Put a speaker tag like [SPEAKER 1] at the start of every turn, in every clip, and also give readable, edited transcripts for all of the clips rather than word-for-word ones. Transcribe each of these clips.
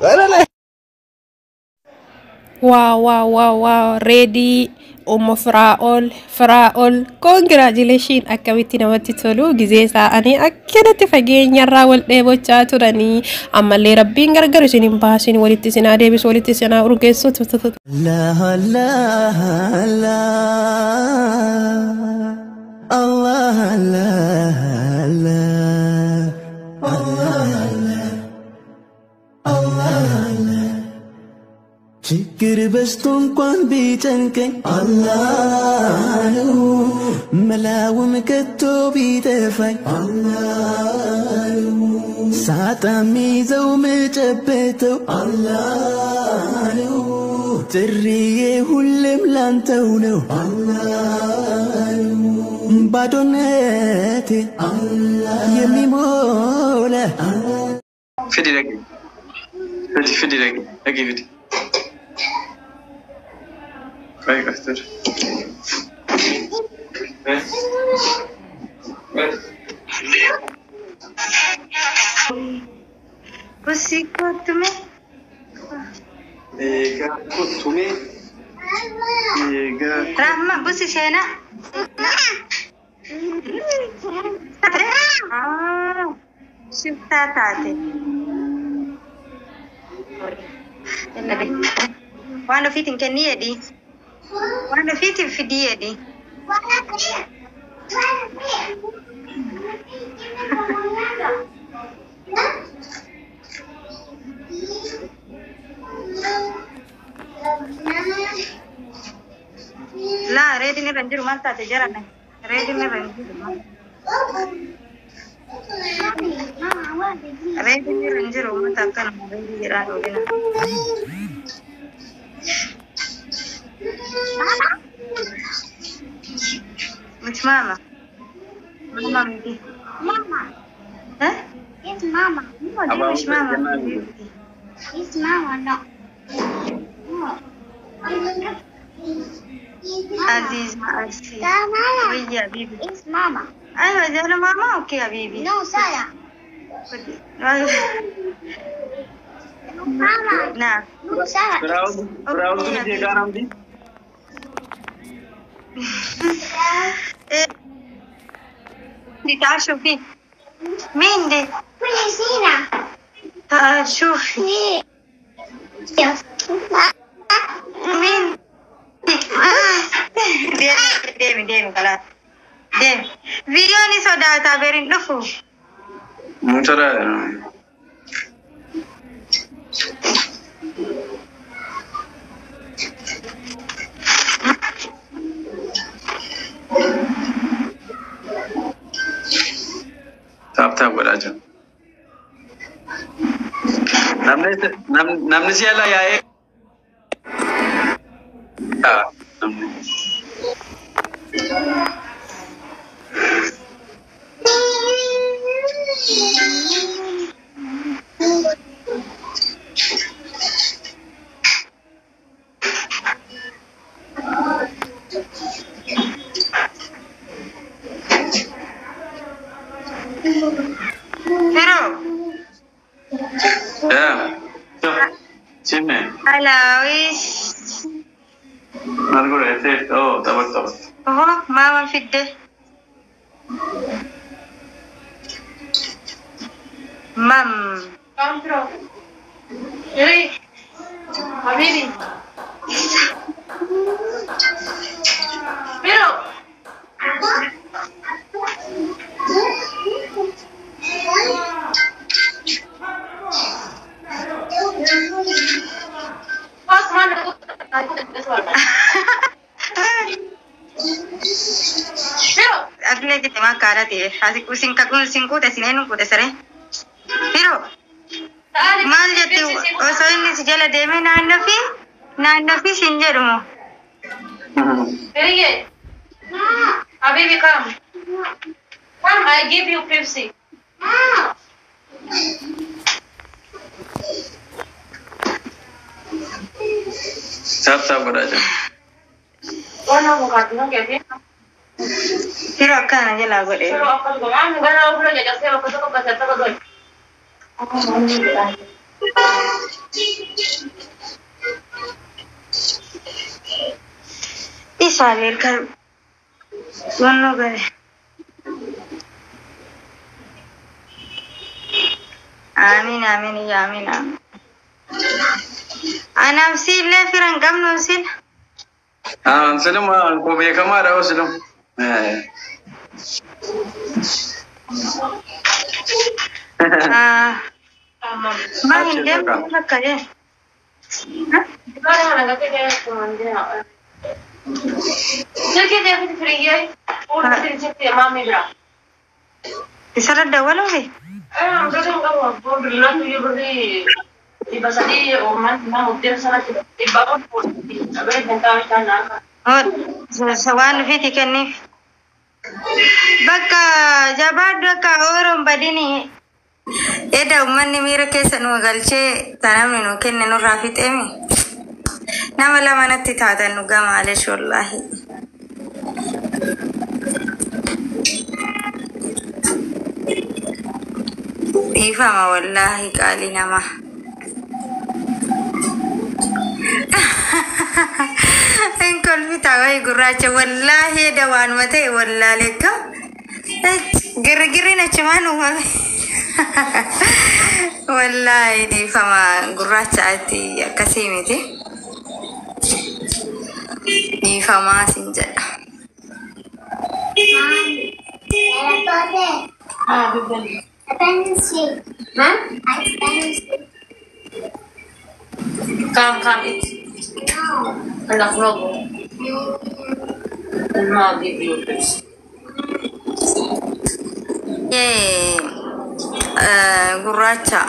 [SPEAKER 1] لا لا.
[SPEAKER 2] Wow, wow, wow, wow. Ready. Faraol. Congratulations. Akkamitti namatti tolu. Gizee isaanii akkanatti fageenya irraa wal dheebochaa turanii. Ammallee rabbiin gargar isin hin baasin walitti isin deebisu walitti isin urgeessu.
[SPEAKER 1] Allah Allah Allah Allah Allah Allah ችግር በስቶ እንኳን ቢጨንቀኝ አላህ ነው መላውም ከቶ ቢጠፋኝ አላህ ነው ሳጣ ሚይዘው ምጨበጠው አላህ ነው ጥሪዬ ሁሌም ላንተው ነው አላህ ነው ባዶነቴ የሚሞላ
[SPEAKER 3] فدي Baik, Astur.
[SPEAKER 4] Pussy got to me. Rahma, pussy Shena. Shifta tate. Wano fitin keniye di. Wano fitin fidiye di. La ready ni ranjir manta te jara na. Ready ni ranjir manta. Ready ni ranjir manta kan ready jara dole na. Which mama? Mama Midi.
[SPEAKER 5] Mama.
[SPEAKER 4] Huh?
[SPEAKER 5] It's Mama.
[SPEAKER 4] No, which mama?
[SPEAKER 5] It's Mama, no. No.
[SPEAKER 4] Aziz Asi.
[SPEAKER 5] Mama.
[SPEAKER 4] Wait, Bibi.
[SPEAKER 5] It's Mama.
[SPEAKER 4] Aywa, jana mama okay, Bibi.
[SPEAKER 5] No, Sarah. Mama.
[SPEAKER 4] Nah.
[SPEAKER 5] No, Sarah.
[SPEAKER 3] Bravo, dia garam di.
[SPEAKER 4] تعال شوفي مين دي؟
[SPEAKER 5] Priscilla.
[SPEAKER 4] تعال شوفي مين ديمي خلاص ديمي فيديوني صداع تابرين نفو
[SPEAKER 3] Muntara. Tap beraja. Namne siapa ya? Namne.
[SPEAKER 4] Pero
[SPEAKER 3] Ya. Sini.
[SPEAKER 4] hello ish
[SPEAKER 3] Nargo ese. Oh, tabat.
[SPEAKER 4] oh mama fidde mam
[SPEAKER 6] Contro. Hey. Habibi. Pero. Pas mana tu? Pero.
[SPEAKER 4] Agle ke tema kara te hasi kusin ka kusin ko te sinenu ko te sare pero mal jati so inni si jala deme na fi sinjeru mo
[SPEAKER 6] Very Habibi, come. Come, I give you Pepsi.
[SPEAKER 3] Tap beraja.
[SPEAKER 6] Oh no, bukan no que
[SPEAKER 4] pero kana jala gode
[SPEAKER 6] Pero apa tu mama, gana ulo ya saya waktu tu pasal tu doy.
[SPEAKER 4] Isabel kan Bueno gare. Amin amin ya amin amin. Ana sile firan gamno sil.
[SPEAKER 3] Salam ko me kama da wasu dum.
[SPEAKER 4] Ma hindem kare. Isara dawalo he. Sawan fiti kenni. Bakka jabadu ka orom badini. Eda ummanni mira kesan wagalche tanamni no kenne no rafitemi. Nama la manatti taatan nu gama alesh wallahi. Ifama wallahi kali nama. Engkol bitawai guracha wallahi dawan mate wallahi ka. Giri-giri na cumanu mami. Wallahi ni fama guracha ati akasimiti. Ni fama sinja.
[SPEAKER 6] Come, eat. Anak logo. I'll give you this.
[SPEAKER 4] Yay. Guracha.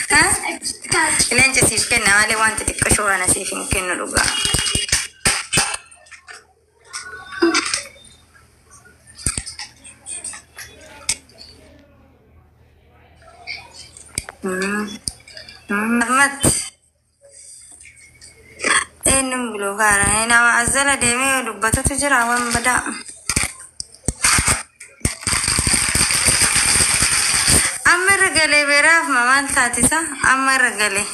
[SPEAKER 4] Huh? Ilan sif kenna wale wanta tikashura na sifin kenna luga. Ahmad. Enum bulugara ina azala deme dubbata tujira wan bada. Amar gale beraf maman tatisa amar gale.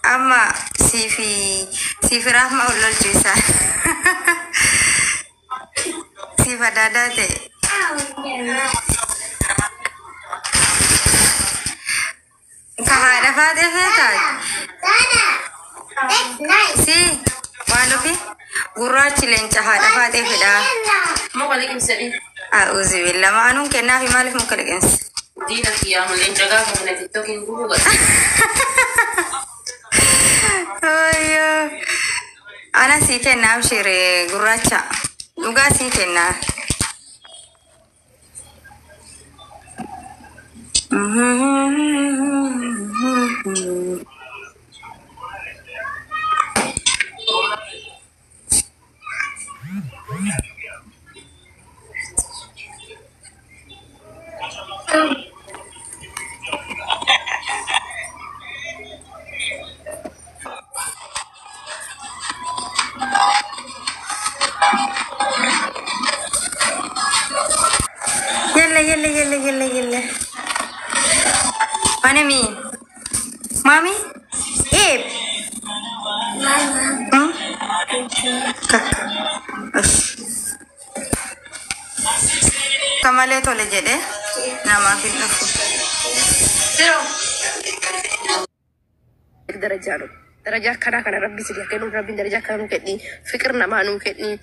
[SPEAKER 4] Ama sifi rahma ulol jisa. Sifa dada te. Kahada fade feta.
[SPEAKER 5] That's nice.
[SPEAKER 4] Si walufi gurachi lencha hada fade feda.
[SPEAKER 6] Mau balik sini.
[SPEAKER 4] A'udzu billah ma anun kenna fi malif mukalgens.
[SPEAKER 6] Dina kia mulai jaga mulai tiktokin dulu kan.
[SPEAKER 4] Ayo. Ana si kenna shire guracha. Duga si kenna. Yalla. Mana mi? Mami? Hmm? Kaka. Kamale tole jede. Nama fitnafu.
[SPEAKER 6] Zero.
[SPEAKER 2] درجة كنا ربي سيدي كانوا ربي درجة كانوا كدني فكرنا ما نو كدني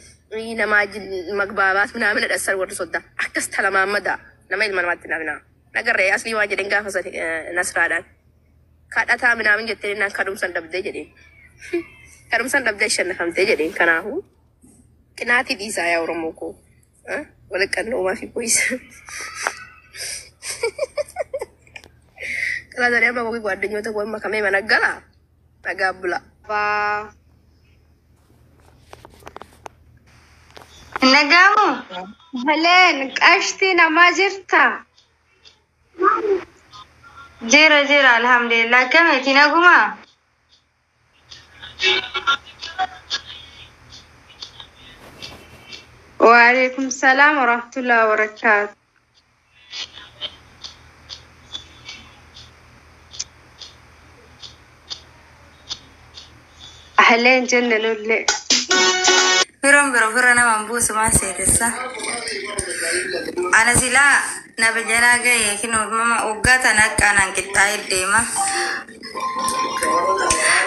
[SPEAKER 2] نما مقبابات من الأسر ورصدا أكست على ما مدى نما يلمن ما تنامنا نقدر أصلي واجد إنجا فصل نسرادان كأتا من جتنا كروم سندب دجدين كروم سندب دشنا هم دجدين كناهو كناتي دي سايا ورموكو ولا كانوا ما في كويس كلا dari apa kowe gua adenyo to kowe makame managala tagabla ba
[SPEAKER 4] Nagamu.
[SPEAKER 7] هلين قشتي نما جرتا
[SPEAKER 4] جيرا الحمد لله كم يتناقما
[SPEAKER 7] وعليكم السلام ورحمة الله وبركاته. أهلين جنة لولي
[SPEAKER 4] فرنا منبوس ما سيدسا أنا سلا نبجنا جاي كنو ماما أوقات أنا كان كتاي ديما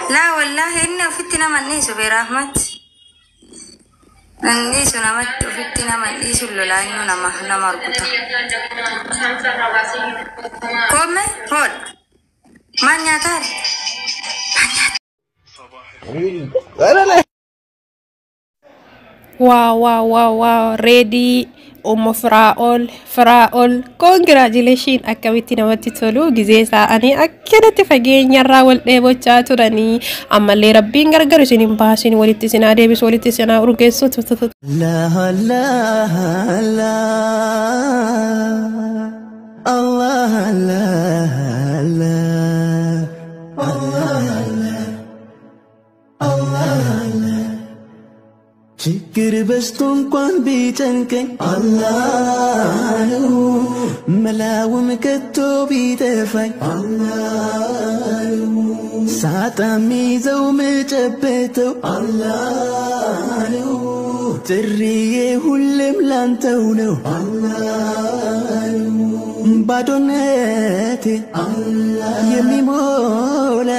[SPEAKER 4] لا والله إنه فتنا من نيسو برحمة نيسو نمت فتنا من نيسو لولا إنه نما ربطة كم هود ما نياتار
[SPEAKER 8] Wow, ready Fraol congratulations akkamitti namatti tolu gizee isaanii akkanatti fageenya irraa wal dheebochaa turanii ammallee rabbiin gargar isin hin baasin walitti isin deebisu walitti isin urgeessu
[SPEAKER 1] ችግር በስቶ እንኳን ቢጨንቀኝ አላህ ነው መላውም ከቶ ቢጠፋኝ አላህ ነው ሳጣ ሚይዘው ምጨበጠው አላህ ነው ጥሪዬ ሁሌም ላንተው ነው አላህ ነው ባዶነቴ የሚሞላ